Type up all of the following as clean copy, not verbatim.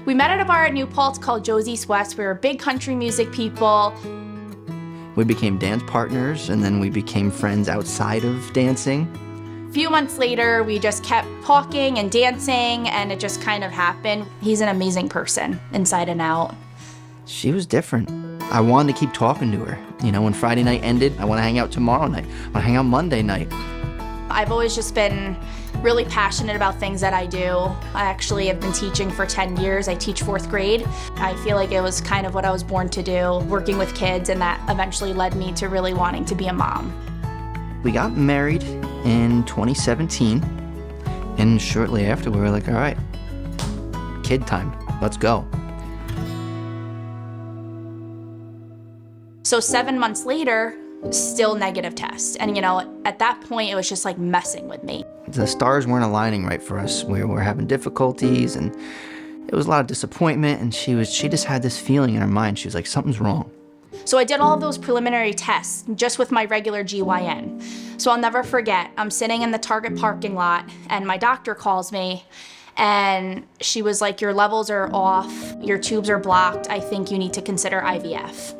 We met at a bar at New Paltz called Josie's West. We were big country music people. We became dance partners, and then we became friends outside of dancing. A few months later, we just kept talking and dancing, and it just kind of happened. He's an amazing person, inside and out. She was different. I wanted to keep talking to her. You know, when Friday night ended, I want to hang out tomorrow night. I want to hang out Monday night. I've always just been really passionate about things that I do. I actually have been teaching for 10 years. I teach 4th grade. I feel like it was kind of what I was born to do, working with kids, and that eventually led me to really wanting to be a mom. We got married in 2017, and shortly after we were like, all right, kid time, let's go. So 7 months later, still negative test. And you know, at that point, it was just like messing with me. The stars weren't aligning right for us. We were having difficulties, and it was a lot of disappointment, and she just had this feeling in her mind. She was like, something's wrong. So I did all of those preliminary tests just with my regular GYN. So I'll never forget, I'm sitting in the Target parking lot, and my doctor calls me, and she was like, your levels are off, your tubes are blocked, I think you need to consider IVF.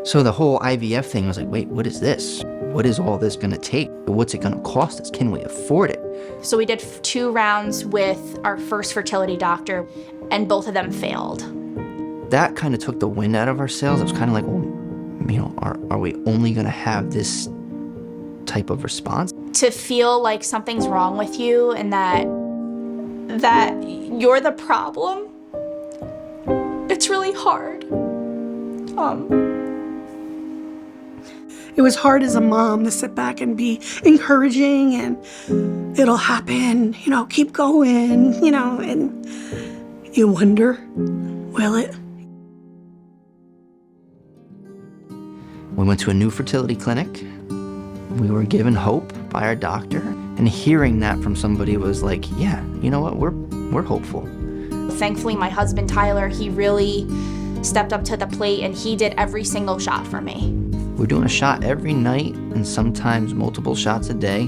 So the whole IVF thing was like, wait, what is this? What is all this gonna take? What's it gonna cost us? Can we afford it? So we did 2 rounds with our first fertility doctor, and both of them failed. That kind of took the wind out of our sails. It was kind of like, well, you know, are we only gonna have this type of response? To feel like something's wrong with you and that you're the problem, it's really hard. It was hard as a mom to sit back and be encouraging and it'll happen, you know, keep going, you know, and you wonder, will it? We went to a new fertility clinic. We were given hope by our doctor, and hearing that from somebody was like, yeah, you know what, we're hopeful. Thankfully, my husband, Tyler, he really stepped up to the plate and he did every single shot for me. We're doing a shot every night and sometimes multiple shots a day.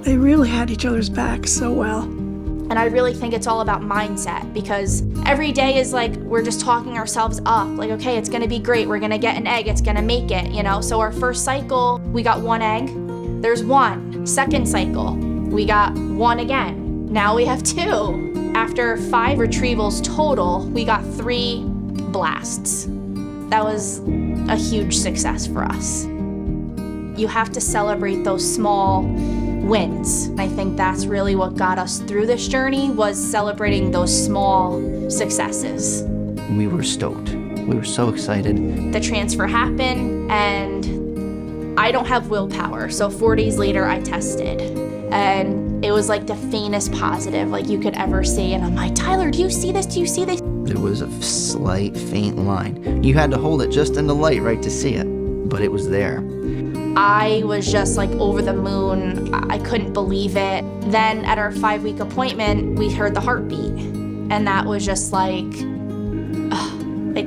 They really had each other's back so well. And I really think it's all about mindset, because every day is like we're just talking ourselves up. Like, okay, it's gonna be great. We're gonna get an egg. It's gonna make it, you know? So our first cycle, we got 1 egg. There's 1. Second cycle, we got 1 again. Now we have 2. After 5 retrievals total, we got 3 blasts. That was a huge success for us. You have to celebrate those small wins. I think that's really what got us through this journey, was celebrating those small successes. We were stoked. We were so excited. The transfer happened, and I don't have willpower, so 4 days later I tested. And it was like the faintest positive like you could ever see. And I'm like, Tyler, do you see this? Do you see this? There was a slight faint line. You had to hold it just in the light, right, to see it, but it was there. I was just like over the moon. I couldn't believe it. Then at our 5-week appointment, we heard the heartbeat. And that was just like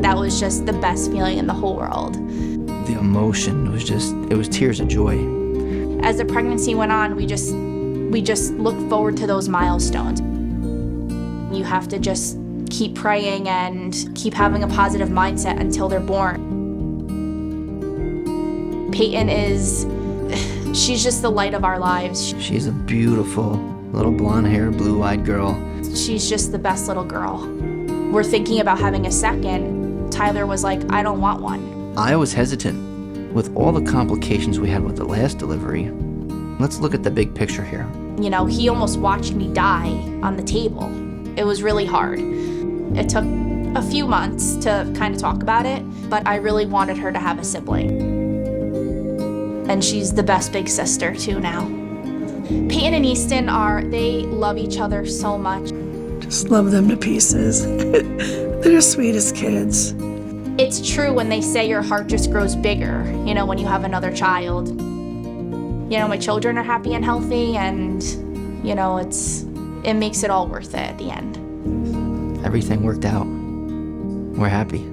that was just the best feeling in the whole world. The emotion was it was tears of joy. As the pregnancy went on, we just looked forward to those milestones. You have to just keep praying and keep having a positive mindset until they're born. Peyton she's just the light of our lives. She's a beautiful little blonde-haired, blue-eyed girl. She's just the best little girl. We're thinking about having a second. Tyler was like, I don't want one. I was hesitant. With all the complications we had with the last delivery, let's look at the big picture here. You know, he almost watched me die on the table. It was really hard. It took a few months to kind of talk about it, but I really wanted her to have a sibling. And she's the best big sister too now. Peyton and Easton they love each other so much. Just love them to pieces. They're the sweetest kids. It's true when they say your heart just grows bigger, you know, when you have another child. You know, my children are happy and healthy, and, you know, it makes it all worth it at the end. Everything worked out. We're happy.